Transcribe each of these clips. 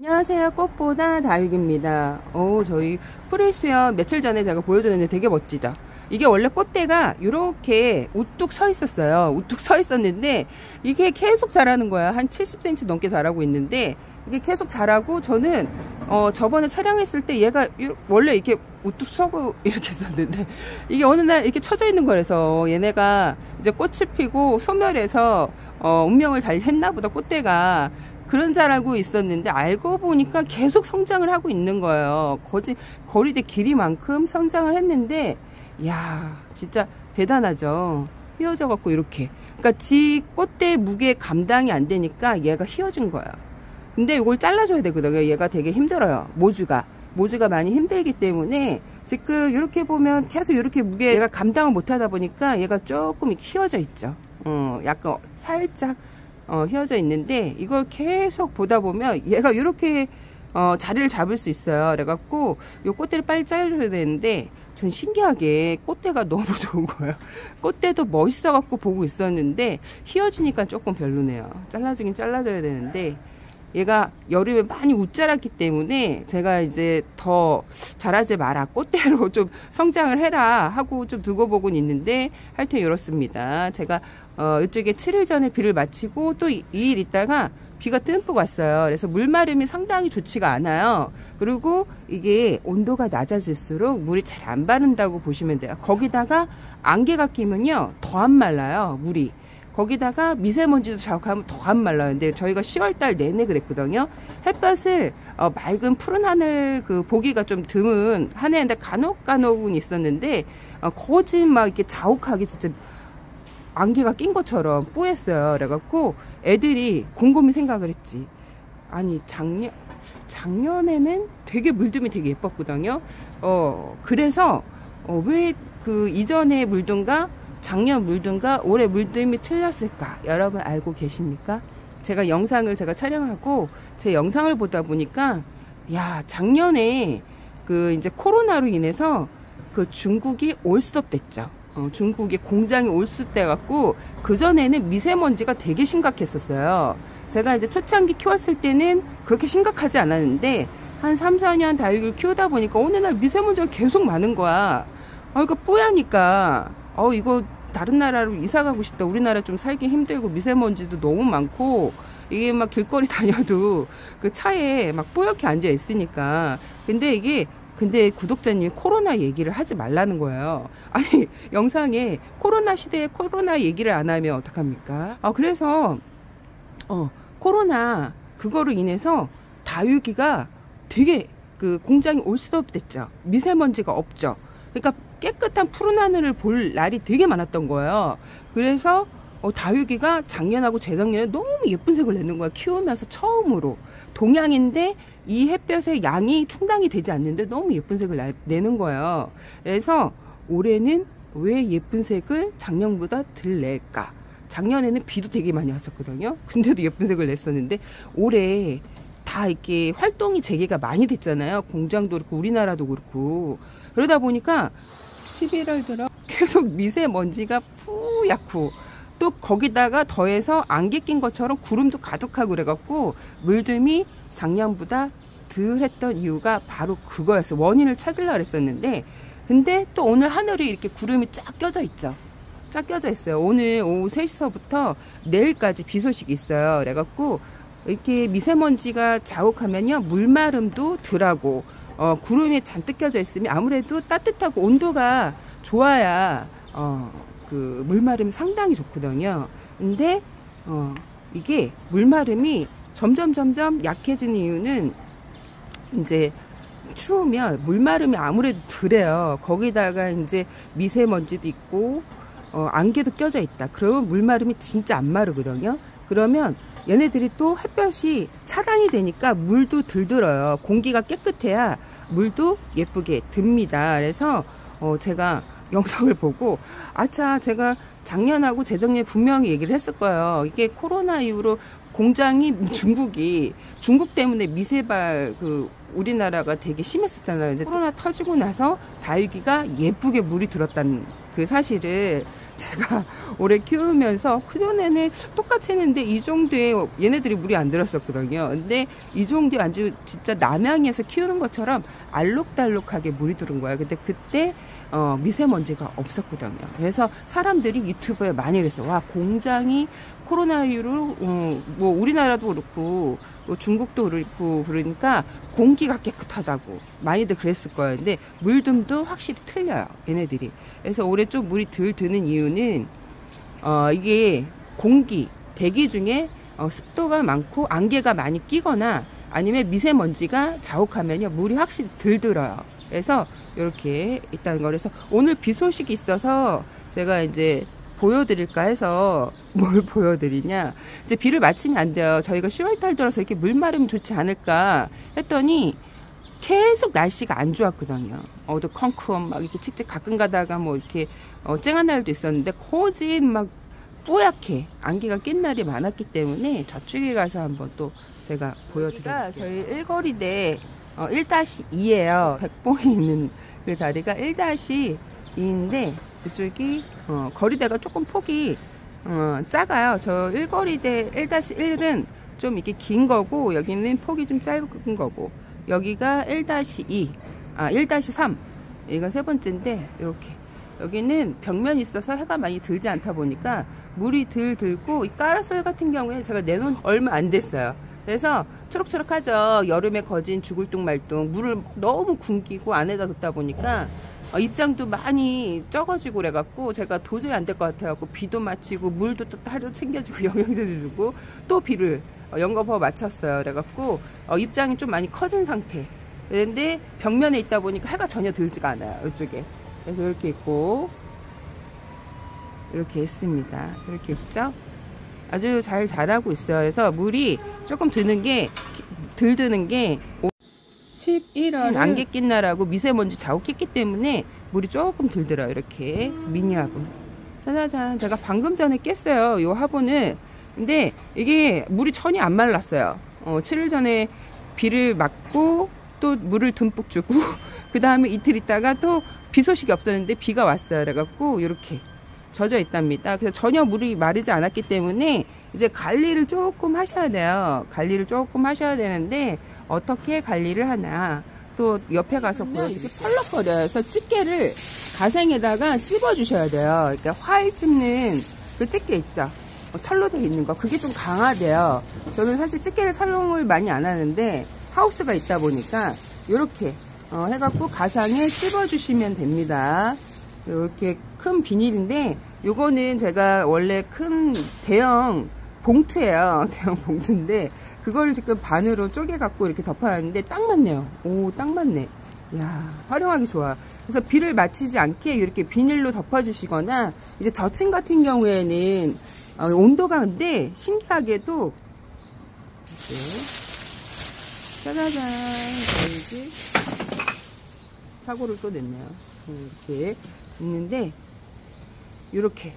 안녕하세요. 꽃보다 다육입니다. 저희 프리수연 며칠 전에 제가 보여줬는데 되게 멋지죠? 이게 원래 꽃대가 이렇게 우뚝 서 있었어요. 우뚝 서 있었는데 이게 계속 자라는 거야. 한 70cm 넘게 자라고 있는데 이게 계속 자라고, 저는 저번에 촬영했을 때 얘가 원래 이렇게 우뚝 서고 이렇게 있었는데 이게 어느 날 이렇게 쳐져 있는 거라서 얘네가 이제 꽃을 피고 소멸해서 운명을 잘 했나 보다, 꽃대가. 그런 줄 알고 있었는데 알고 보니까 계속 성장을 하고 있는 거예요. 거리대 길이만큼 성장을 했는데, 이야, 진짜 대단하죠. 휘어져 갖고 이렇게. 그러니까 지 꽃대 무게 감당이 안 되니까 얘가 휘어진 거예요. 근데 이걸 잘라줘야 되거든요. 얘가 되게 힘들어요. 모주가 많이 힘들기 때문에 지금 이렇게 보면 계속 이렇게 무게 얘가 감당을 못 하다 보니까 얘가 조금 휘어져 있죠. 약간 살짝 휘어져 있는데, 이걸 계속 보다 보면 얘가 이렇게 자리를 잡을 수 있어요. 그래갖고 이 꽃대를 빨리 잘라줘야 되는데, 전 신기하게 꽃대가 너무 좋은 거예요. 꽃대도 멋있어 갖고 보고 있었는데 휘어지니까 조금 별로네요. 잘라주긴 잘라줘야 되는데, 얘가 여름에 많이 웃자랐기 때문에 제가 이제 더 자라지 마라, 꽃대로 좀 성장을 해라 하고 좀 두고 보곤 있는데, 하여튼 이렇습니다. 제가 이쪽에 7일 전에 비를 마치고 또 2일 있다가 비가 듬뿍 왔어요. 그래서 물마름이 상당히 좋지가 않아요. 그리고 이게 온도가 낮아질수록 물이 잘 안 바른다고 보시면 돼요. 거기다가 안개가 끼면요 더 안 말라요, 물이. 거기다가 미세먼지도 자욱하면 더 안 말라요. 근데 저희가 10월달 내내 그랬거든요. 햇볕을 맑은 푸른 하늘 보기가 좀 드문 한 해인데 간혹은 있었는데, 거진 막 이렇게 자욱하게 진짜 안개가 낀 것처럼 뿌였어요. 그래갖고 애들이 곰곰이 생각을 했지. 아니 작년에는 되게 물듬이 되게 예뻤거든요. 그래서 왜 이전에 물든가 작년 물든가 올해 물듬이 틀렸을까? 여러분 알고 계십니까? 제가 영상을 촬영하고 제 영상을 보다 보니까, 야, 작년에 이제 코로나로 인해서 중국이 올스톱 됐죠. 중국의 공장이 올스톱돼 갖고 그전에는 미세먼지가 되게 심각했었어요. 제가 이제 초창기 키웠을 때는 그렇게 심각하지 않았는데, 한 3, 4년 다육이를 키우다 보니까 어느 날 미세먼지가 계속 많은 거야. 그러니까 뿌야니까 이거 다른 나라로 이사 가고 싶다. 우리나라 좀 살기 힘들고 미세먼지도 너무 많고, 이게 막 길거리 다녀도 그 차에 막 뿌옇게 앉아 있으니까. 근데 구독자님이 코로나 얘기를 하지 말라는 거예요. 아니, 영상에 코로나 시대에 코로나 얘기를 안 하면 어떡합니까? 그래서 코로나 그거로 인해서 다육이가 되게 공장이 올스톱 됐죠. 미세먼지가 없죠. 그러니까 깨끗한 푸른 하늘을 볼 날이 되게 많았던 거예요. 그래서 다육이가 작년하고 재작년에 너무 예쁜 색을 내는 거야. 키우면서 처음으로. 동양인데 이 햇볕의 양이 충당이 되지 않는데 너무 예쁜 색을 내는 거예요. 그래서 올해는 왜 예쁜 색을 작년보다 덜 낼까? 작년에는 비도 되게 많이 왔었거든요. 근데도 예쁜 색을 냈었는데, 올해 다 이렇게 활동이 재개가 많이 됐잖아요. 공장도 그렇고 우리나라도 그렇고. 그러다 보니까 11월 들어 계속 미세먼지가 푸얗고, 또 거기다가 더해서 안개 낀 것처럼 구름도 가득하고 그래갖고 물듬이 작년보다 덜 했던 이유가 바로 그거였어요. 원인을 찾으려고 그랬었는데, 근데 또 오늘 하늘이 이렇게 구름이 쫙 껴져 있죠. 쫙 껴져 있어요. 오늘 오후 3시서부터 내일까지 비 소식이 있어요. 그래갖고 이렇게 미세먼지가 자욱하면요 물마름도 덜하고, 구름이 잔뜩 껴져 있으면 아무래도 따뜻하고 온도가 좋아야 물마름이 상당히 좋거든요. 근데 이게 물마름이 점점 약해지는 이유는, 이제 추우면 물마름이 아무래도 덜해요. 거기다가 이제 미세먼지도 있고 안개도 껴져 있다. 그러면 물마름이 진짜 안 마르거든요. 그러면 얘네들이 또 햇볕이 차단이 되니까 물도 덜 들어요. 공기가 깨끗해야 물도 예쁘게 듭니다. 그래서 제가 영상을 보고, 제가 작년하고 재작년에 분명히 얘기를 했을 거예요. 이게 코로나 이후로 공장이 중국 때문에 미세발 우리나라가 되게 심했었잖아요. 근데 코로나 터지고 나서 다육이가 예쁘게 물이 들었다는 그 사실을 제가 올해 키우면서 그전에는 똑같이 했는데 이 정도에 얘네들이 물이 안 들었었거든요. 근데 이 정도에 아주 진짜 남양에서 키우는 것처럼 알록달록하게 물이 들은 거예요. 근데 그때 미세먼지가 없었거든요. 그래서 사람들이 유튜브에 많이 그랬어요. 와, 공장이 코로나 이후로 뭐 우리나라도 그렇고 뭐 중국도 그렇고 그러니까 공기가 깨끗하다고 많이들 그랬을 거예요. 근데 물듬도 확실히 틀려요, 얘네들이. 그래서 올해 좀 물이 덜 드는 이유는 이게 공기, 대기 중에 습도가 많고 안개가 많이 끼거나 아니면 미세먼지가 자욱하면요 물이 확실히 덜 들어요. 그래서 이렇게 있다는 거. 그래서 오늘 비 소식이 있어서 제가 이제 보여드릴까 해서 뭘 보여드리냐, 이제 비를 맞추면 안 돼요. 저희가 10월달 들어서 이렇게 물 마르면 좋지 않을까 했더니 계속 날씨가 안 좋았거든요. 어두컴컴 막 이렇게 칙칙 가끔 가다가 뭐 이렇게 쨍한 날도 있었는데 거진 막 뿌옇게 안개가 낀 날이 많았기 때문에 저쪽에 가서 한번 또 제가 보여드릴게요. 저희 일거리대 1-2예요. 백봉이 있는 그 자리가 1-2인데 이쪽이 거리대가 조금 폭이 작아요. 저 일거리대 1-1은 좀 이렇게 긴 거고 여기는 폭이 좀 짧은 거고 여기가 1-2, 1-3 이건 세 번째인데 이렇게 여기는 벽면이 있어서 해가 많이 들지 않다 보니까 물이 덜 들고 이 까라솔 같은 경우에 제가 내놓은 얼마 안 됐어요. 그래서 초록초록하죠. 여름에 거진 죽을 둥 말 둥 물을 너무 굶기고 안에다 뒀다 보니까 입장도 많이 적어지고 그래갖고 제가 도저히 안 될 것 같아갖고 비도 맞히고 물도 또 따로 챙겨주고 영양제도 주고 또 비를 연거푸어 맞췄어요. 그래갖고 입장이 좀 많이 커진 상태. 그런데 벽면에 있다 보니까 해가 전혀 들지가 않아요. 이쪽에. 그래서 이렇게 있고 이렇게 있습니다. 이렇게 있죠. 아주 잘 자라고 있어요. 그래서 물이 조금 드는 게 덜 드는 게 11월 안개 낀 날하고 미세먼지 자욱했기 때문에 물이 조금 덜 들어요. 이렇게 미니 화분. 짜자잔. 제가 방금 전에 깼어요. 요 화분을. 근데 이게 물이 전혀 안 말랐어요. 7일 전에 비를 맞고 또 물을 듬뿍 주고 그 다음에 이틀 있다가 또 비 소식이 없었는데 비가 왔어요. 그래갖고 이렇게 젖어 있답니다. 그래서 전혀 물이 마르지 않았기 때문에 이제 관리를 조금 하셔야 돼요. 관리를 조금 하셔야 되는데 어떻게 관리를 하나 또 옆에 가서 보면 이렇게 펄럭거려요. 그래서 집게를 가생에다가 찝어 주셔야 돼요. 그러니까 화일 찝는 그 집게 있죠. 철로 되어 있는 거 그게 좀 강하대요. 저는 사실 집게를 사용을 많이 안 하는데 하우스가 있다 보니까 이렇게 해갖고 가상에 찝어 주시면 됩니다. 이렇게 큰 비닐인데 요거는 제가 원래 큰 대형 봉투예요. 대형 봉투인데 그걸 지금 반으로 쪼개 갖고 이렇게 덮어놨는데 딱 맞네요. 오, 딱 맞네. 이야, 활용하기 좋아. 그래서 비를 맞히지 않게 이렇게 비닐로 덮어주시거나 이제 저층 같은 경우에는 온도가 근데 신기하게도 이렇게 짜자잔 여기 사고를 또 냈네요. 이렇게 있는데 이렇게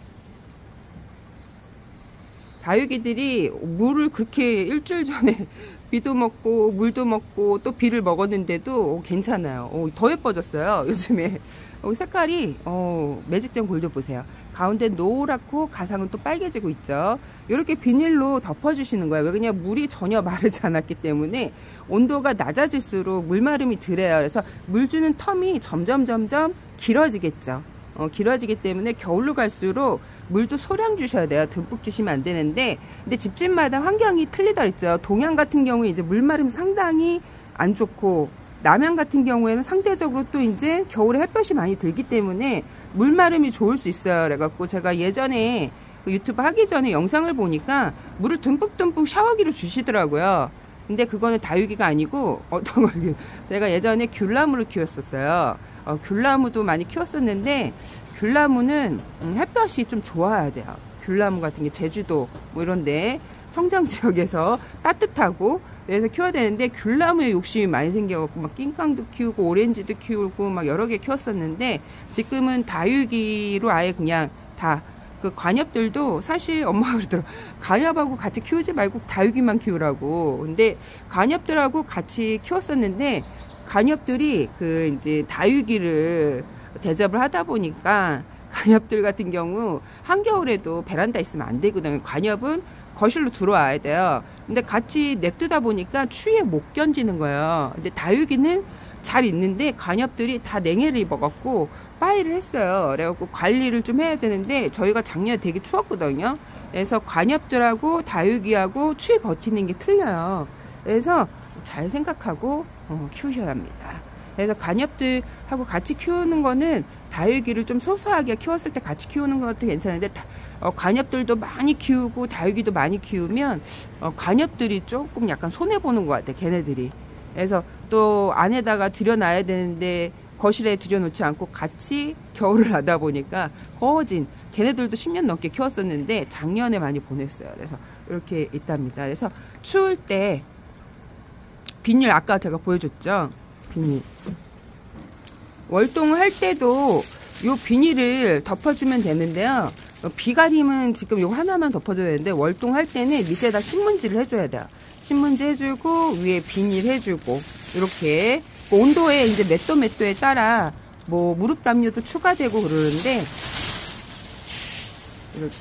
다육이들이 물을 그렇게 일주일 전에 비도 먹고 물도 먹고 또 비를 먹었는데도 괜찮아요. 더 예뻐졌어요. 요즘에 색깔이 매직된 골드 보세요. 가운데 노랗고 가상은 또 빨개지고 있죠. 이렇게 비닐로 덮어주시는 거예요. 왜 그냥 물이 전혀 마르지 않았기 때문에 온도가 낮아질수록 물마름이 덜해요. 그래서 물 주는 텀이 점점 길어지겠죠. 길어지기 때문에 겨울로 갈수록 물도 소량 주셔야 돼요. 듬뿍 주시면 안 되는데 근데 집집마다 환경이 틀리다 그랬죠. 동양 같은 경우에 이제 물마름 상당히 안 좋고 남양 같은 경우에는 상대적으로 또 이제 겨울에 햇볕이 많이 들기 때문에 물마름이 좋을 수 있어요. 그래갖고 제가 예전에 유튜브 하기 전에 영상을 보니까 물을 듬뿍 샤워기로 주시더라고요. 근데 그거는 다육이가 아니고 어떤 걸 제가 예전에 귤나무를 키웠었어요. 귤나무도 많이 키웠었는데 귤나무는 햇볕이 좀 좋아야 돼요. 귤나무 같은 게 제주도 뭐 이런데 청정 지역에서 따뜻하고 그래서 키워야 되는데 귤나무에 욕심이 많이 생겨갖고 막 낑깡도 키우고 오렌지도 키우고 막 여러 개 키웠었는데 지금은 다육이로 아예 그냥 다 그 관엽들도 사실 엄마가 그러더라고. 관엽하고 같이 키우지 말고 다육이만 키우라고. 근데 관엽들하고 같이 키웠었는데 관엽들이 그 이제 다육이를 대접을 하다 보니까 관엽들 같은 경우 한겨울에도 베란다 있으면 안 되거든요. 관엽은 거실로 들어와야 돼요. 근데 같이 냅두다 보니까 추위에 못 견디는 거예요. 근데 다육이는 잘 있는데 관엽들이 다 냉해를 입어갖고 빠이를 했어요. 그래갖고 관리를 좀 해야 되는데 저희가 작년에 되게 추웠거든요. 그래서 관엽들하고 다육이하고 추위 버티는 게 틀려요. 그래서 잘 생각하고 키우셔야 합니다. 그래서 관엽들하고 같이 키우는 거는 다육이를 좀 소소하게 키웠을 때 같이 키우는 것도 괜찮은데 관엽들도 많이 키우고 다육이도 많이 키우면 관엽들이 조금 약간 손해보는 것 같아, 걔네들이. 그래서 또 안에다가 들여놔야 되는데 거실에 들여놓지 않고 같이 겨울을 하다 보니까 거진 걔네들도 10년 넘게 키웠었는데 작년에 많이 보냈어요. 그래서 이렇게 있답니다. 그래서 추울 때 비닐 아까 제가 보여줬죠. 비닐 월동을 할 때도 요 비닐을 덮어주면 되는데요. 비가림은 지금 요 하나만 덮어줘야 되는데 월동할 때는 밑에다 신문지를 해줘야 돼요. 신문지 해주고 위에 비닐 해주고 이렇게 온도에 이제 몇 도에 따라 뭐 무릎 담요도 추가되고 그러는데 이렇게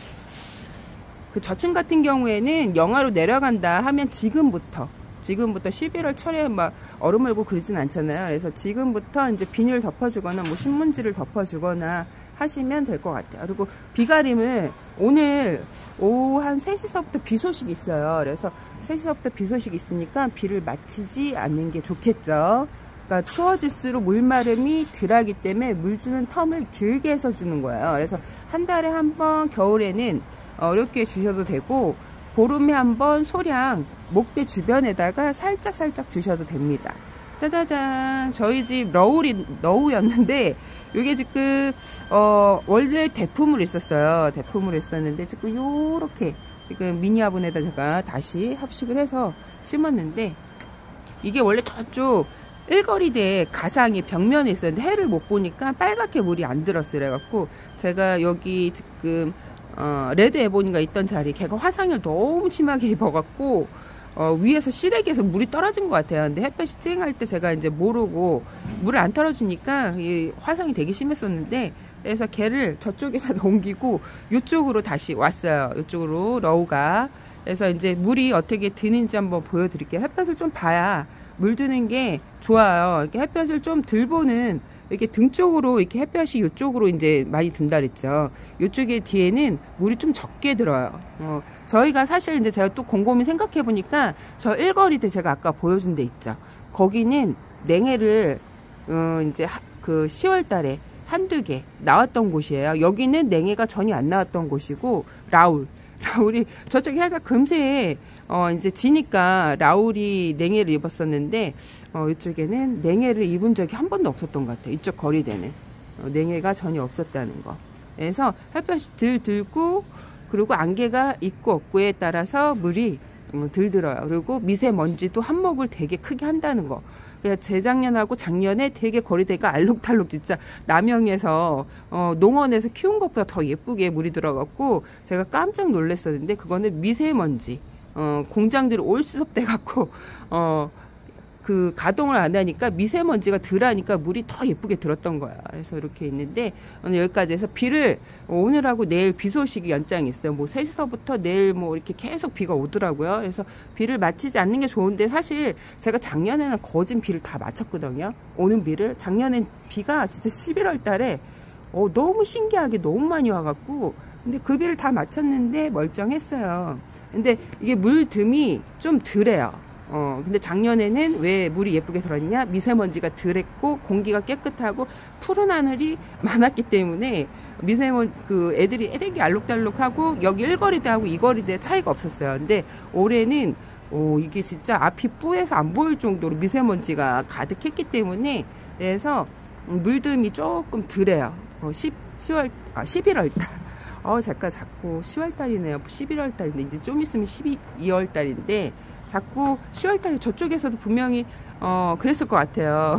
그 저층 같은 경우에는 영하로 내려간다 하면 지금부터 11월 철에 막 얼음 얼고 그러진 않잖아요. 그래서 지금부터 이제 비닐을 덮어주거나 뭐 신문지를 덮어주거나 하시면 될 것 같아요. 그리고 비가림을 오늘 오후 한 3시서부터 비 소식이 있어요. 그래서 3시서부터 비 소식이 있으니까 비를 맞히지 않는 게 좋겠죠. 그러니까 추워질수록 물마름이 덜하기 때문에 물 주는 텀을 길게 해서 주는 거예요. 그래서 한 달에 한 번 겨울에는 이렇게 주셔도 되고 보름에 한 번 소량 목대 주변에다가 살짝 주셔도 됩니다. 짜자잔, 저희 집 너울이었는데 이게 지금 원래 대품으로 있었어요. 대품으로 있었는데 지금 요렇게 지금 미니 화분에다 제가 다시 합식을 해서 심었는데 이게 원래 저쪽 일거리대 가상이 벽면에 있었는데 해를 못 보니까 빨갛게 물이 안 들었어요. 그래갖고 제가 여기 지금 레드 에보니가 있던 자리 걔가 화상을 너무 심하게 입어갖고 위에서 시래기에서 물이 떨어진 것 같아요. 근데 햇볕이 쨍할 때 제가 이제 모르고 물을 안 털어주니까 이 화상이 되게 심했었는데 그래서 걔를 저쪽에다 옮기고 이쪽으로 다시 왔어요. 이쪽으로 러우가. 그래서 이제 물이 어떻게 드는지 한번 보여드릴게요. 햇볕을 좀 봐야 물 드는 게 좋아요. 이렇게 햇볕을 좀 덜 보는 이렇게 등 쪽으로 이렇게 햇볕이 이쪽으로 이제 많이 든다 그랬죠. 이쪽에 뒤에는 물이 좀 적게 들어요. 저희가 사실 이제 제가 또 곰곰이 생각해 보니까 저 일거리대 제가 아까 보여준 데 있죠. 거기는 냉해를 이제 그 10월 달에 한두 개 나왔던 곳이에요. 여기는 냉해가 전혀 안 나왔던 곳이고 라울이 저쪽에 해가 금세 이제 지니까 라울이 냉해를 입었었는데 이쪽에는 냉해를 입은 적이 한 번도 없었던 것 같아요. 이쪽 거리대는 냉해가 전혀 없었다는 거. 그래서 햇볕이 덜 들고 그리고 안개가 있고 없고에 따라서 물이 덜 들어요. 그리고 미세먼지도 한몫을 되게 크게 한다는 거. 재작년하고 작년에 되게 거리대가 알록달록 진짜 남영에서 농원에서 키운 것보다 더 예쁘게 물이 들어갔고 제가 깜짝 놀랐었는데 그거는 미세먼지 공장들이 올수습돼 갖고 그 가동을 안 하니까 미세먼지가 덜 하니까 물이 더 예쁘게 들었던 거야. 그래서 이렇게 있는데 오늘 여기까지 해서 비를 오늘하고 내일 비 소식이 연장이 있어요. 뭐 3시서부터 내일 뭐 이렇게 계속 비가 오더라고요. 그래서 비를 맞히지 않는 게 좋은데 사실 제가 작년에는 거진 비를 다 맞췄거든요. 오는 비를. 작년엔 비가 진짜 11월 달에 너무 신기하게 너무 많이 와갖고 근데 그 비를 다 맞췄는데 멀쩡했어요. 근데 이게 물듬이 좀 덜해요. 근데 작년에는 왜 물이 예쁘게 들었냐? 미세먼지가 덜했고 공기가 깨끗하고 푸른 하늘이 많았기 때문에 그 애들이 되게 알록달록하고 여기 1거리대하고 2거리대 차이가 없었어요. 근데 올해는 이게 진짜 앞이 뿌에서 안 보일 정도로 미세먼지가 가득했기 때문에 그래서 물듬이 조금 덜해요. 11월 달. 잠깐 자꾸 10월 달이네요. 11월 달인데 이제 좀 있으면 12월 달인데 자꾸 10월 달에 저쪽에서도 분명히 그랬을 것 같아요.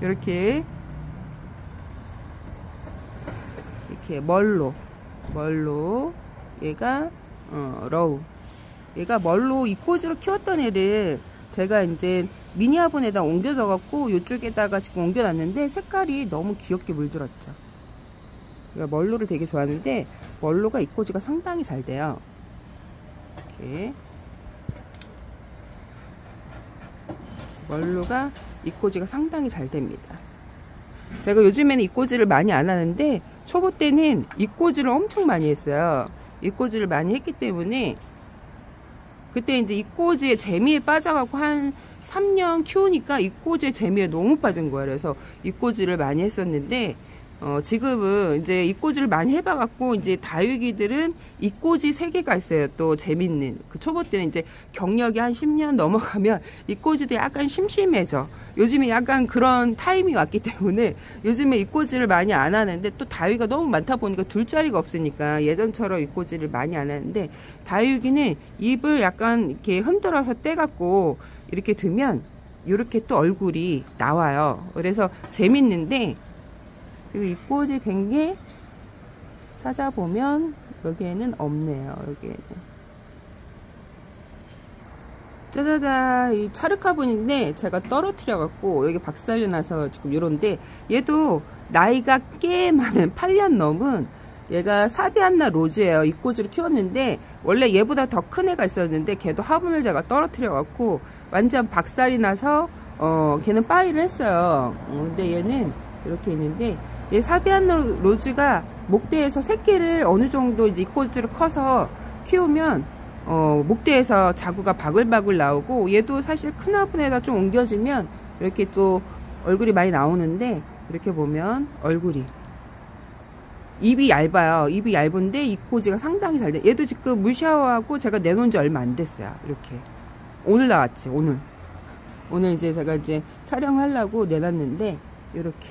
이렇게 멀로 얘가 러우 얘가 멀로 이꼬지로 키웠던 애를 제가 이제 미니 화분에다 옮겨져 갖고 이쪽에다가 지금 옮겨놨는데 색깔이 너무 귀엽게 물들었죠. 그러니까 멀로를 되게 좋아하는데 멀로가 이꼬지가 상당히 잘 돼요. 이렇게 멀로가 이꼬지가 상당히 잘 됩니다. 제가 요즘에는 이꼬지를 많이 안 하는데 초보 때는 이꼬지를 엄청 많이 했어요. 이꼬지를 많이 했기 때문에 그때 이제 이꼬지의 재미에 빠져갖고 한 3년 키우니까 이꼬지의 재미에 너무 빠진 거예요. 그래서 이꼬지를 많이 했었는데 지금은 이제 이꼬지를 많이 해봐갖고 이제 다육이들은 이꼬지 세계가 있어요. 또 재밌는 그 초보 때는 이제 경력이 한 10년 넘어가면 이꼬지도 약간 심심해져. 요즘에 약간 그런 타임이 왔기 때문에 요즘에 이꼬지를 많이 안 하는데 또 다육이가 너무 많다 보니까 둘 자리가 없으니까 예전처럼 이꼬지를 많이 안 하는데 다육이는 잎을 약간 이렇게 흔들어서 떼갖고 이렇게 두면 이렇게 또 얼굴이 나와요. 그래서 재밌는데 지금 이꼬지 된 게 찾아보면 여기에는 없네요. 여기에는 짜자자 이 차르카본인데 제가 떨어뜨려 갖고 여기 박살이 나서 지금 요런데 얘도 나이가 꽤 많은 8년 넘은 얘가 사비안나 로즈예요. 이꼬지를 키웠는데 원래 얘보다 더 큰 애가 있었는데 걔도 화분을 제가 떨어뜨려 갖고 완전 박살이 나서 걔는 빠이를 했어요. 근데 얘는 이렇게 있는데 얘 사비안나 로즈가 목대에서 새끼를 어느 정도 이제 이꼬지로 커서 키우면 목대에서 자구가 바글바글 나오고 얘도 사실 큰 화분에다 좀 옮겨지면 이렇게 또 얼굴이 많이 나오는데 이렇게 보면 얼굴이 입이 얇아요. 입이 얇은데 이꼬지가 상당히 잘 돼. 얘도 지금 물 샤워하고 제가 내놓은 지 얼마 안 됐어요. 이렇게 오늘 나왔지. 오늘 이제 제가 이제 촬영하려고 내놨는데 이렇게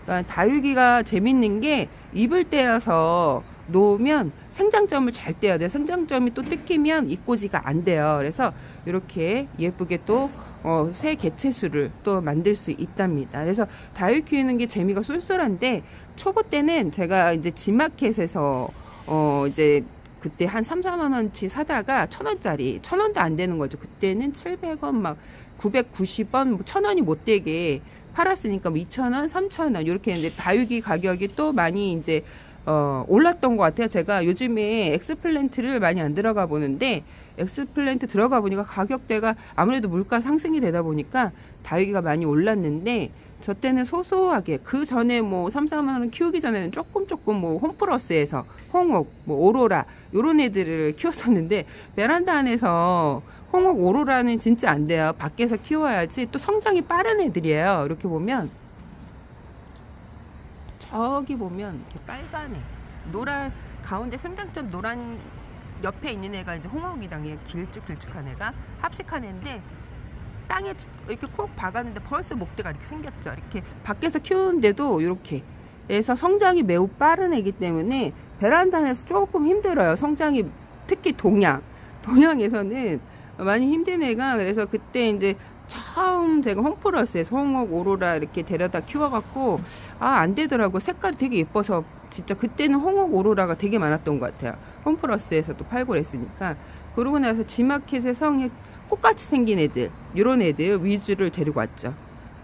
그러니까 다육이가 재밌는 게 잎을 떼어서 놓으면 생장점을 잘 떼야 돼요. 생장점이 또 뜯기면 이꼬지가 안 돼요. 그래서 이렇게 예쁘게 또 새 개체수를 또 만들 수 있답니다. 그래서 다육 키우는 게 재미가 쏠쏠한데 초보 때는 제가 이제 지마켓에서 이제 그때 한 3, 4만 원치 사다가 1,000원짜리 1,000원도 안 되는 거죠. 그때는 700원 막 990원 1,000원이 못 되게 팔았으니까 뭐 2,000원 3,000원 이렇게 했는데 다육이 가격이 또 많이 이제 올랐던 것 같아요. 제가 요즘에 엑스플랜트를 많이 안 들어가 보는데 엑스플랜트 들어가 보니까 가격대가 아무래도 물가 상승이 되다 보니까 다육이가 많이 올랐는데 저 때는 소소하게 그 전에 뭐 3, 4만 원 키우기 전에는 조금 뭐 홈플러스에서 홍옥, 뭐 오로라 요런 애들을 키웠었는데 베란다 안에서 홍옥 오로라는 진짜 안 돼요. 밖에서 키워야지. 또 성장이 빠른 애들이에요. 이렇게 보면 저기 보면 이렇게 빨간 애, 노란 가운데 생장점 노란 옆에 있는 애가 이제 홍옥이당에 길쭉한 애가 합식한 애인데 땅에 이렇게 콕 박았는데 벌써 목대가 이렇게 생겼죠. 이렇게 밖에서 키우는데도 이렇게 해서 성장이 매우 빠른 애기 때문에 베란다에서 조금 힘들어요. 성장이 특히 동양에서는 많이 힘든 애가. 그래서 그때 이제 처음 제가 홈플러스에서 홍옥 오로라 이렇게 데려다 키워갖고 안 되더라고. 색깔이 되게 예뻐서 진짜 그때는 홍옥 오로라가 되게 많았던 것 같아요. 홈플러스에서도 팔고 그랬으니까. 그러고 나서 지마켓에서 꽃같이 생긴 애들 요런 애들 위주를 데리고 왔죠.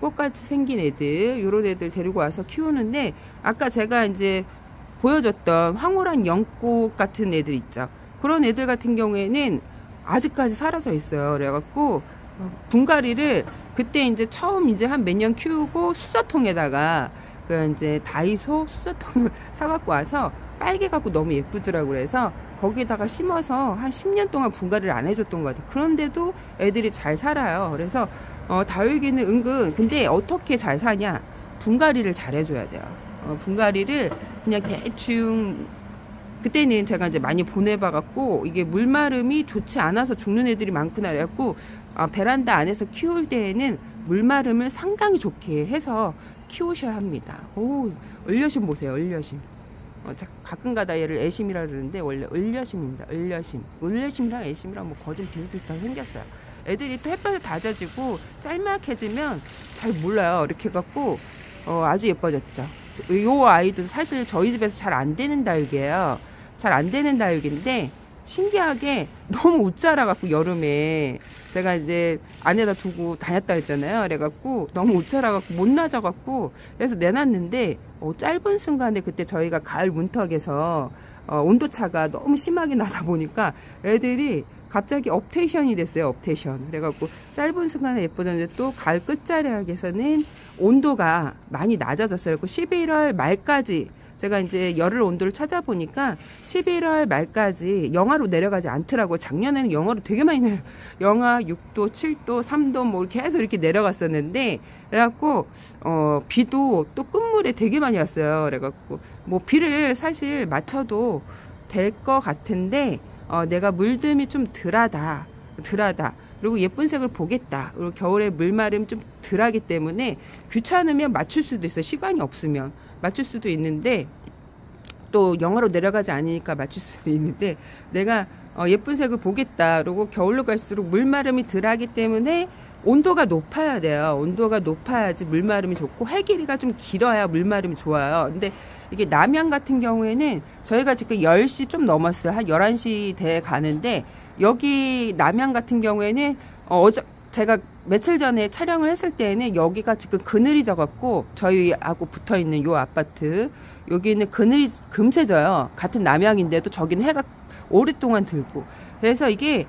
꽃같이 생긴 애들 요런 애들 데리고 와서 키우는데 아까 제가 이제 보여줬던 황홀한 연꽃 같은 애들 있죠. 그런 애들 같은 경우에는 아직까지 사라져 있어요. 그래갖고 분갈이를 그때 이제 처음 이제 한 몇 년 키우고 수저통에다가 그 이제 다이소 수저통을 사갖고 와서 빨개 갖고 너무 예쁘더라고. 그래서 거기에다가 심어서 한 10년 동안 분갈이를 안 해줬던 것 같아요. 그런데도 애들이 잘 살아요. 그래서 다육이는 은근 근데 어떻게 잘 사냐, 분갈이를 잘 해줘야 돼요. 분갈이를 그냥 대충 그때는 제가 이제 많이 보내봐갖고 이게 물마름이 좋지 않아서 죽는 애들이 많구나 그래갖고 베란다 안에서 키울 때에는 물마름을 상당히 좋게 해서 키우셔야 합니다. 오, 을려심 보세요. 을려심. 가끔가다 얘를 애심이라 그러는데 원래 을려심입니다. 을려심이랑 애심이랑 뭐 거진 비슷비슷하게 생겼어요. 애들이 또 햇볕에 다져지고 짤막해지면 잘 몰라요. 이렇게 해갖고 아주 예뻐졌죠. 요 아이도 사실 저희 집에서 잘 안 되는 다육이에요. 잘 안 되는 다육인데 신기하게 너무 웃자라갖고 여름에 제가 이제 안에다 두고 다녔다 했잖아요. 그래갖고 너무 웃자라갖고 못 나져갖고 그래서 내놨는데 짧은 순간에 그때 저희가 가을 문턱에서 온도차가 너무 심하게 나다 보니까 애들이 갑자기 업테이션이 됐어요. 업테이션. 그래갖고 짧은 순간에 예쁘던데 또 가을 끝자락에서는 온도가 많이 낮아졌어요. 11월 말까지 제가 이제 열흘 온도를 찾아보니까 11월 말까지 영하로 내려가지 않더라고요. 작년에는 영하로 되게 많이 영하 6도, 7도, 3도 뭐 계속 이렇게 내려갔었는데 그래갖고 비도 또 끝물에 되게 많이 왔어요. 그래갖고 뭐 비를 사실 맞춰도 될 것 같은데 내가 물듬이 좀 덜하다. 그리고 예쁜 색을 보겠다. 그리고 겨울에 물마름 좀 덜하기 때문에 귀찮으면 맞출 수도 있어요. 시간이 없으면 맞출 수도 있는데 또 영하로 내려가지 않으니까 맞출 수도 있는데 내가 예쁜 색을 보겠다. 그리고 겨울로 갈수록 물마름이 덜하기 때문에 온도가 높아야 돼요. 온도가 높아야지 물마름이 좋고 해 길이가 좀 길어야 물마름이 좋아요. 근데 이게 남양 같은 경우에는 저희가 지금 10시 좀 넘었어요. 한 11시 돼 가는데 여기 남양 같은 경우에는 제가 며칠 전에 촬영을 했을 때에는 여기가 지금 그늘이 져갖고 저희하고 붙어있는 요 아파트 여기는 그늘이 금세 져요. 같은 남양인데도 저기는 해가 오랫동안 들고 그래서 이게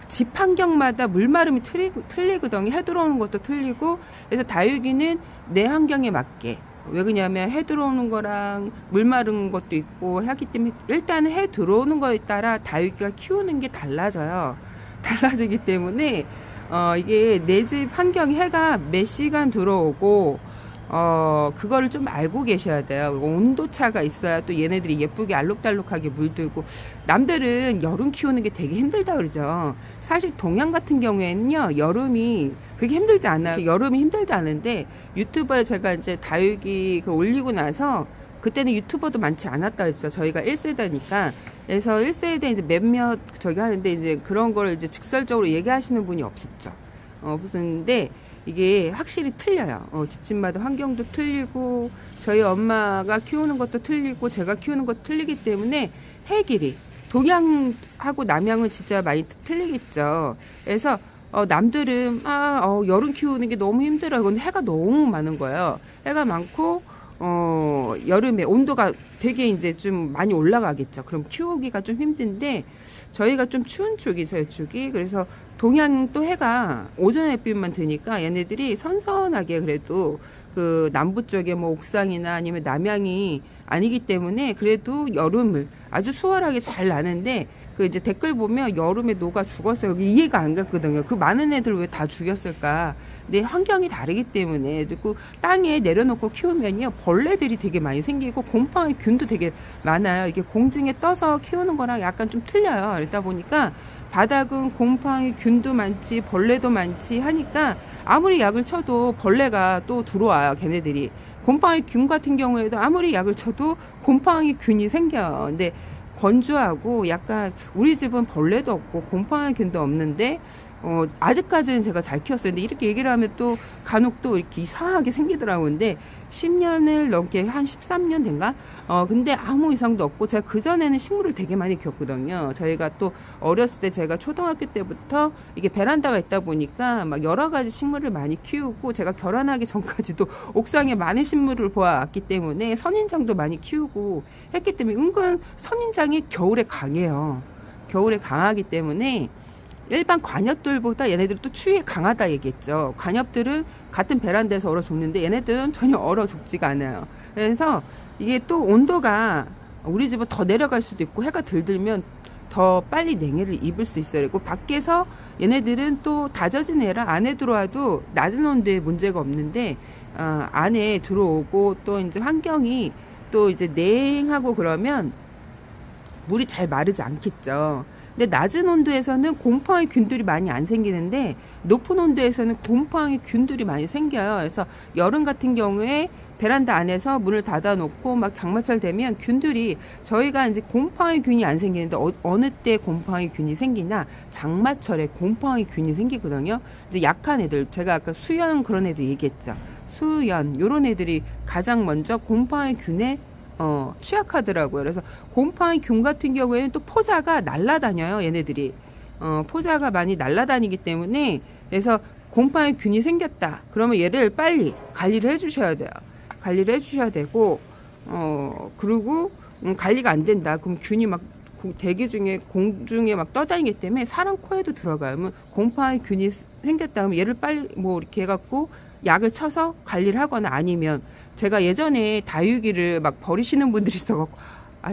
집 환경마다 물마름이 틀리거든요. 해 들어오는 것도 틀리고 그래서 다육이는 내 환경에 맞게 왜 그러냐면 해 들어오는 거랑 물 마른 것도 있고 하기 때문에 일단 해 들어오는 거에 따라 다육이가 키우는 게 달라지기 때문에 이게 내 집 환경 해가 몇 시간 들어오고 그거를 좀 알고 계셔야 돼요. 온도차가 있어야 또 얘네들이 예쁘게 알록달록하게 물들고 남들은 여름 키우는 게 되게 힘들다 그러죠. 사실 동양 같은 경우에는요 여름이 그렇게 힘들지 않아요. 여름이 힘들지 않은데 유튜버에 제가 이제 다육이 올리고 나서 그때는 유튜버도 많지 않았다 그랬죠. 저희가 1세대니까. 그래서 1세대 이제 몇몇 저기 하는데 이제 그런 걸 이제 직설적으로 얘기하시는 분이 없었죠. 없었는데 이게 확실히 틀려요. 집집마다 환경도 틀리고 저희 엄마가 키우는 것도 틀리고 제가 키우는 것도 틀리기 때문에 해 길이 동양하고 남양은 진짜 많이 틀리겠죠. 그래서 남들은 여름 키우는 게 너무 힘들어요. 근데 해가 너무 많은 거예요. 해가 많고 여름에 온도가 되게 이제 좀 많이 올라가겠죠. 그럼 키우기가 좀 힘든데 저희가 좀 추운 쪽이죠, 이쪽이. 그래서 동양 또 해가 오전 햇빛만 드니까 얘네들이 선선하게 그래도 그 남부 쪽에 뭐 옥상이나 아니면 남양이 아니기 때문에 그래도 여름을 아주 수월하게 잘 나는데 그 이제 댓글 보면 여름에 녹아 죽었어요. 이해가 안 갔거든요. 그 많은 애들 왜 다 죽였을까? 근데 환경이 다르기 때문에 그리고 땅에 내려놓고 키우면요 벌레들이 되게 많이 생기고 곰팡이 균도 되게 많아요. 이게 공중에 떠서 키우는 거랑 약간 좀 틀려요. 그러다 보니까 바닥은 곰팡이 균도 많지 벌레도 많지 하니까 아무리 약을 쳐도 벌레가 또 들어와요. 걔네들이 곰팡이 균 같은 경우에도 아무리 약을 쳐도 곰팡이 균이 생겨요. 근데 건조하고 약간 우리 집은 벌레도 없고 곰팡이 균도 없는데 아직까지는 제가 잘 키웠어요. 근데 이렇게 얘기를 하면 또 간혹 또 이렇게 이상하게 생기더라고요. 근데 10년을 넘게 한 13년 된가? 근데 아무 이상도 없고 제가 그전에는 식물을 되게 많이 키웠거든요. 저희가 또 어렸을 때 제가 초등학교 때부터 이게 베란다가 있다 보니까 막 여러 가지 식물을 많이 키우고 제가 결혼하기 전까지도 옥상에 많은 식물을 보아왔기 때문에 선인장도 많이 키우고 했기 때문에 은근 선인장이 겨울에 강해요. 겨울에 강하기 때문에 일반 관엽들보다 얘네들은 또 추위에 강하다 얘기했죠. 관엽들은 같은 베란다에서 얼어 죽는데 얘네들은 전혀 얼어 죽지가 않아요. 그래서 이게 또 온도가 우리 집은 더 내려갈 수도 있고 해가 들면 더 빨리 냉해를 입을 수 있어요. 그리고 밖에서 얘네들은 또 다져진 애라 안에 들어와도 낮은 온도에 문제가 없는데 안에 들어오고 또 이제 환경이 또 이제 냉하고 그러면 물이 잘 마르지 않겠죠. 근데 낮은 온도에서는 곰팡이 균들이 많이 안 생기는데 높은 온도에서는 곰팡이 균들이 많이 생겨요. 그래서 여름 같은 경우에 베란다 안에서 문을 닫아 놓고 막 장마철 되면 균들이 저희가 이제 곰팡이 균이 안 생기는데 어느 때 곰팡이 균이 생기나 장마철에 곰팡이 균이 생기거든요. 이제 약한 애들 제가 아까 수연 그런 애들 얘기했죠. 수연 요런 애들이 가장 먼저 곰팡이 균에 취약하더라고요. 그래서 곰팡이 균 같은 경우에는 또 포자가 날아다녀요. 얘네들이. 포자가 많이 날아다니기 때문에, 그래서 곰팡이 균이 생겼다. 그러면 얘를 빨리 관리를 해주셔야 돼요. 관리를 해주셔야 되고, 그리고 관리가 안 된다. 그럼 균이 막 대기 중에 공중에 막 떠다니기 때문에 사람 코에도 들어가요. 그러면 곰팡이 균이 생겼다. 그러면 얘를 빨리 뭐 이렇게 해갖고 약을 쳐서 관리를 하거나, 아니면 제가 예전에 다육이를 막 버리시는 분들이 있어갖고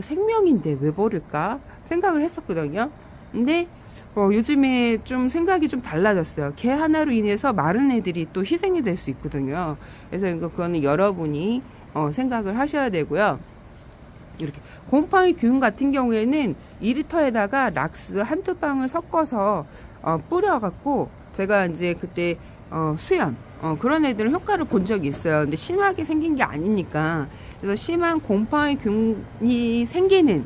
생명인데 왜 버릴까 생각을 했었거든요. 근데 요즘에 좀 생각이 좀 달라졌어요. 개 하나로 인해서 마른 애들이 또 희생이 될 수 있거든요. 그래서 그거는 여러분이 생각을 하셔야 되고요. 이렇게 곰팡이 균 같은 경우에는 2리터에다가 락스 한두 방울 섞어서 뿌려갖고, 제가 이제 그때 수연 그런 애들은 효과를 본 적이 있어요. 근데 심하게 생긴 게 아니니까. 그래서 심한 곰팡이 균이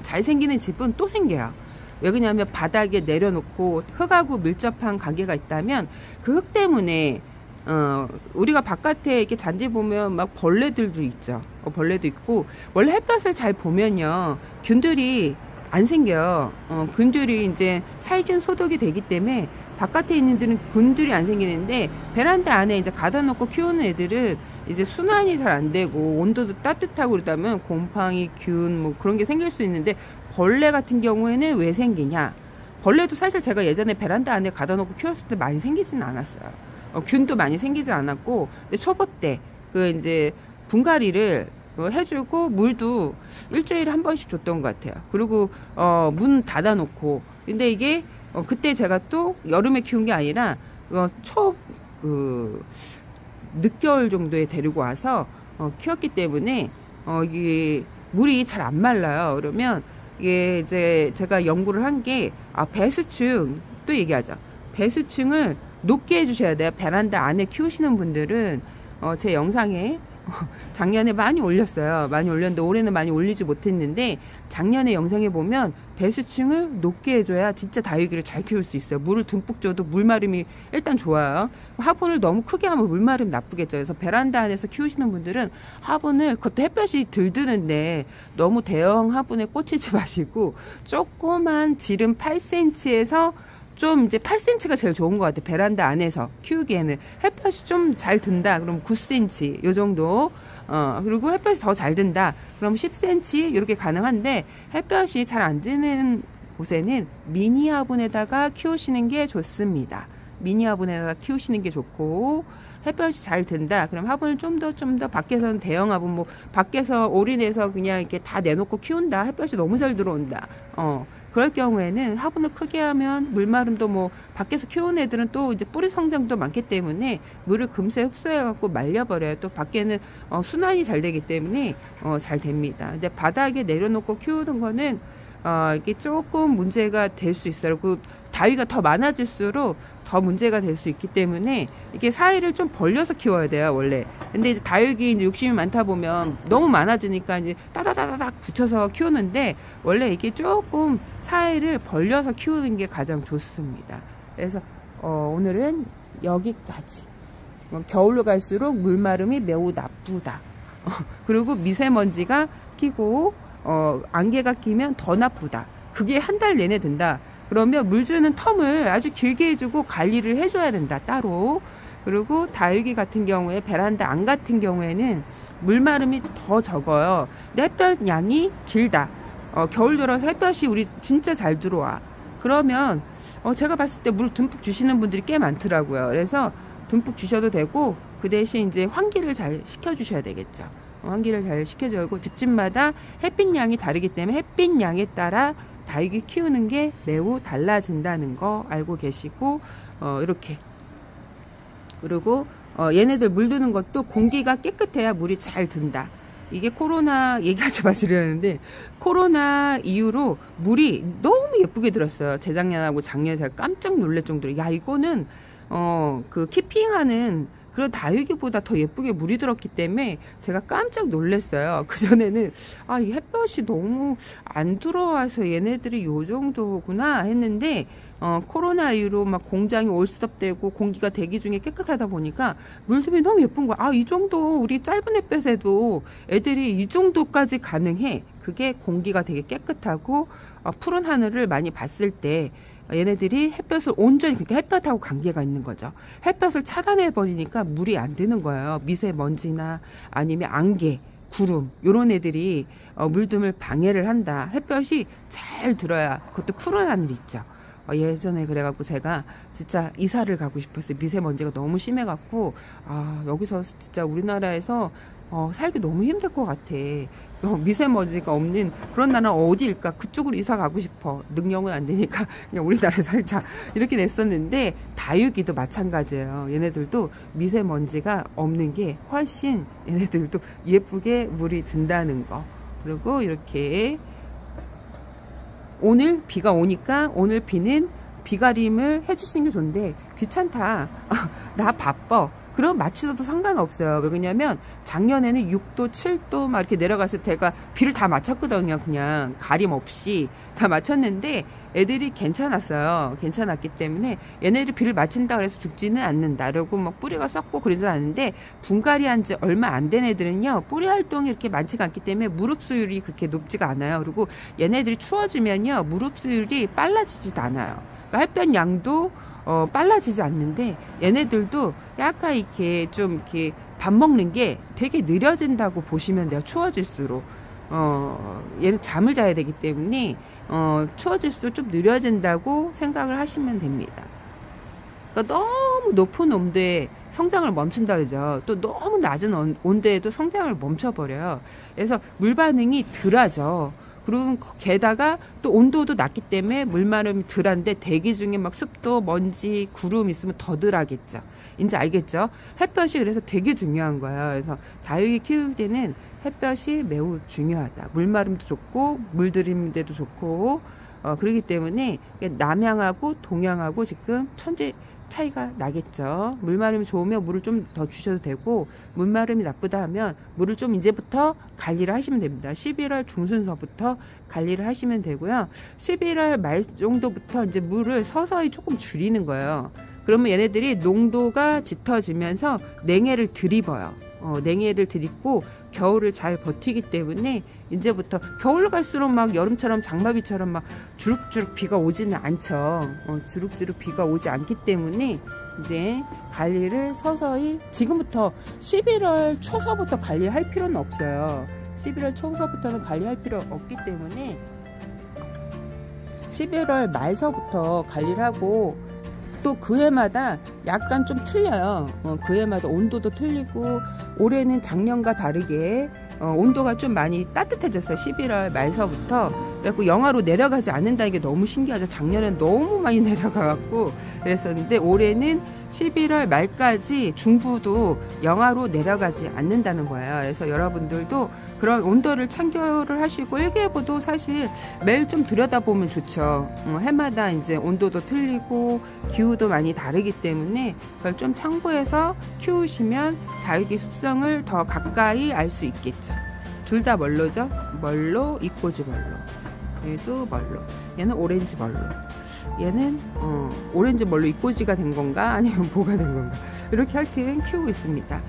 잘 생기는 집은 또 생겨요. 왜 그러냐면 바닥에 내려놓고 흙하고 밀접한 가게가 있다면 그 흙 때문에 우리가 바깥에 이렇게 잔디 보면 막 벌레들도 있죠. 벌레도 있고, 원래 햇볕을 잘 보면요, 균들이 안 생겨요. 균들이 이제 살균 소독이 되기 때문에 바깥에 있는 애들은 균들이 안 생기는데, 베란다 안에 이제 가다 놓고 키우는 애들은 이제 순환이 잘 안 되고 온도도 따뜻하고 그러다면 곰팡이 균 뭐 그런 게 생길 수 있는데, 벌레 같은 경우에는 왜 생기냐? 벌레도 사실 제가 예전에 베란다 안에 가다 놓고 키웠을 때 많이 생기지는 않았어요. 균도 많이 생기지 않았고, 근데 초보 때 그 이제 분갈이를 해주고 물도 일주일에 한 번씩 줬던 것 같아요. 그리고 문 닫아 놓고. 근데 이게 그때 제가 또 여름에 키운 게 아니라 늦겨울 정도에 데리고 와서 키웠기 때문에 이게 물이 잘 안 말라요. 그러면 이게 이제 제가 연구를 한 게 배수층, 또 얘기하죠. 배수층을 높게 해주셔야 돼요. 베란다 안에 키우시는 분들은 제 영상에 작년에 많이 올렸어요. 많이 올렸는데 올해는 많이 올리지 못했는데, 작년에 영상에 보면 배수층을 높게 해줘야 진짜 다육이를 잘 키울 수 있어요. 물을 듬뿍 줘도 물마름이 일단 좋아요. 화분을 너무 크게 하면 물마름 나쁘겠죠. 그래서 베란다 안에서 키우시는 분들은 화분을, 그것도 햇볕이 들 드는데 너무 대형 화분에 꽂히지 마시고, 조그만 지름 8cm에서 좀 이제 8cm가 제일 좋은 것 같아요. 베란다 안에서 키우기에는 햇볕이 좀 잘 든다. 그럼 9cm 요 정도. 그리고 햇볕이 더 잘 든다. 그럼 10cm 이렇게 가능한데, 햇볕이 잘 안 드는 곳에는 미니 화분에다가 키우시는 게 좋습니다. 미니 화분에다가 키우시는 게 좋고, 햇볕이 잘 든다. 그럼 화분을 좀 더 밖에서는 대형 화분, 뭐 밖에서 올인해서 그냥 이렇게 다 내놓고 키운다. 햇볕이 너무 잘 들어온다. 그럴 경우에는 화분을 크게 하면 물마름도, 뭐 밖에서 키우는 애들은 또 이제 뿌리 성장도 많기 때문에 물을 금세 흡수해 갖고 말려버려요. 또 밖에는 순환이 잘 되기 때문에 잘 됩니다. 근데 바닥에 내려놓고 키우는 거는 이게 조금 문제가 될 수 있어요. 그 다위가 더 많아질수록 더 문제가 될 수 있기 때문에 이게 사이를 좀 벌려서 키워야 돼요, 원래. 근데 이제 다육이 이제 욕심이 많다 보면 너무 많아지니까 이제 따다다다닥 붙여서 키우는데, 원래 이게 조금 사이를 벌려서 키우는 게 가장 좋습니다. 그래서 오늘은 여기까지. 겨울로 갈수록 물마름이 매우 나쁘다. 그리고 미세먼지가 끼고 안개가 끼면 더 나쁘다. 그게 한 달 내내 된다. 그러면 물 주는 텀을 아주 길게 해주고 관리를 해줘야 된다, 따로. 그리고 다육이 같은 경우에, 베란다 안 같은 경우에는 물마름이 더 적어요. 근데 햇볕 양이 길다. 겨울 들어서 햇볕이 우리 진짜 잘 들어와. 그러면 제가 봤을 때 물 듬뿍 주시는 분들이 꽤 많더라고요. 그래서 듬뿍 주셔도 되고, 그 대신 이제 환기를 잘 시켜주셔야 되겠죠. 환기를 잘 시켜주고, 집집마다 햇빛 양이 다르기 때문에 햇빛 양에 따라 다육이 키우는 게 매우 달라진다는 거 알고 계시고, 이렇게. 그리고 얘네들 물 드는 것도 공기가 깨끗해야 물이 잘 든다. 이게 코로나 얘기하지 마시려는데, 코로나 이후로 물이 너무 예쁘게 들었어요. 재작년하고 작년에 제가 깜짝 놀랄 정도로, 야, 이거는 그 키핑하는 그런 다육이보다 더 예쁘게 물이 들었기 때문에 제가 깜짝 놀랐어요. 그전에는 이 햇볕이 너무 안 들어와서 얘네들이 요 정도구나 했는데 코로나 이후로 막 공장이 올스톱되고 공기가 대기 중에 깨끗하다 보니까 물들이 너무 예쁜 거야. 이 정도 우리 짧은 햇볕에도 애들이 이 정도까지 가능해. 그게 공기가 되게 깨끗하고 푸른 하늘을 많이 봤을 때 얘네들이 햇볕을 온전히, 그러니까 햇볕하고 관계가 있는 거죠. 햇볕을 차단해 버리니까 물이 안 드는 거예요. 미세먼지나 아니면 안개, 구름 요런 애들이 물듦을 방해를 한다. 햇볕이 잘 들어야 그것도 푸른 하늘 있죠. 예전에 그래갖고 제가 진짜 이사를 가고 싶었어요. 미세먼지가 너무 심해갖고 여기서 진짜 우리나라에서 살기 너무 힘들 것 같아. 미세먼지가 없는 그런 나라는 어디일까? 그쪽으로 이사 가고 싶어. 능력은 안 되니까 그냥 우리나라에 살자 이렇게 냈었는데, 다육이도 마찬가지예요. 얘네들도 미세먼지가 없는 게 훨씬 얘네들도 예쁘게 물이 든다는 거. 그리고 이렇게 오늘 비가 오니까 오늘 비는 비가림을 해주시는 게 좋은데 귀찮다. 나 바빠. 그럼 맞추셔도 상관없어요. 왜 그러냐면 작년에는 6도 7도 막 이렇게 내려갔을 때가 비를 다 맞췄거든요. 그냥 가림 없이 다 맞췄는데 애들이 괜찮았어요. 괜찮았기 때문에 얘네들이 비를 맞춘다 그래서 죽지는 않는다. 그리고 막 뿌리가 썩고 그러지 않은데, 분갈이 한 지 얼마 안 된 애들은요 뿌리 활동이 이렇게 많지가 않기 때문에 무릎 수율이 그렇게 높지가 않아요. 그리고 얘네들이 추워지면요 무릎 수율이 빨라지지도 않아요. 그러니까 햇볕 양도 빨라지지 않는데, 얘네들도 약간 이렇게 좀 이렇게 밥 먹는 게 되게 느려진다고 보시면 돼요. 추워질수록. 얘는 잠을 자야 되기 때문에 추워질수록 좀 느려진다고 생각을 하시면 됩니다. 그러니까 너무 높은 온도에 성장을 멈춘다 그러죠. 또 너무 낮은 온도에도 성장을 멈춰버려요. 그래서 물 반응이 덜하죠. 그리고 게다가 또 온도도 낮기 때문에 물마름이 덜한데 대기 중에 막 습도, 먼지, 구름 있으면 더 덜하겠죠. 이제 알겠죠? 햇볕이 그래서 되게 중요한 거예요. 그래서 다육이 키울 때는 햇볕이 매우 중요하다. 물마름도 좋고 물들임데도 좋고 그렇기 때문에 남양하고 동양하고 지금 천지 차이가 나겠죠. 물마름이 좋으면 물을 좀 더 주셔도 되고, 물마름이 나쁘다 하면 물을 좀 이제부터 관리를 하시면 됩니다. 11월 중순서부터 관리를 하시면 되고요. 11월 말 정도부터 이제 물을 서서히 조금 줄이는 거예요. 그러면 얘네들이 농도가 짙어지면서 냉해를 들이버요. 냉해를 들이고 겨울을 잘 버티기 때문에 이제부터 겨울 갈수록 막 여름처럼 장마비처럼 막 주룩주룩 비가 오지는 않죠. 주룩주룩 비가 오지 않기 때문에 이제 관리를 서서히 지금부터 11월 초서부터 관리할 필요는 없어요. 11월 초서부터는 관리할 필요 없기 때문에 11월 말서부터 관리를 하고, 또 그 해마다 약간 좀 틀려요. 그 해마다 온도도 틀리고, 올해는 작년과 다르게 온도가 좀 많이 따뜻해졌어요. 11월 말서부터. 그래갖고 영하로 내려가지 않는다는 게 너무 신기하죠. 작년엔 너무 많이 내려가갖고 그랬었는데, 올해는 11월 말까지 중부도 영하로 내려가지 않는다는 거예요. 그래서 여러분들도 그런 온도를 참고를 하시고, 일기예보도 사실 매일 좀 들여다보면 좋죠. 해마다 이제 온도도 틀리고 기후도 많이 다르기 때문에 그걸 좀 참고해서 키우시면 다육이 습성을 더 가까이 알 수 있겠죠. 둘 다 멀로죠. 멀로, 이꼬지 멀로. 얘도 멀로. 얘는 오렌지 멀로. 얘는 오렌지 멀로 이꼬지가 된 건가 아니면 뭐가 된 건가, 이렇게 하여튼 키우고 있습니다.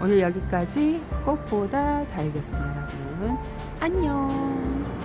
오늘 여기까지 꽃보다 다육이었습니다. 여러분 안녕.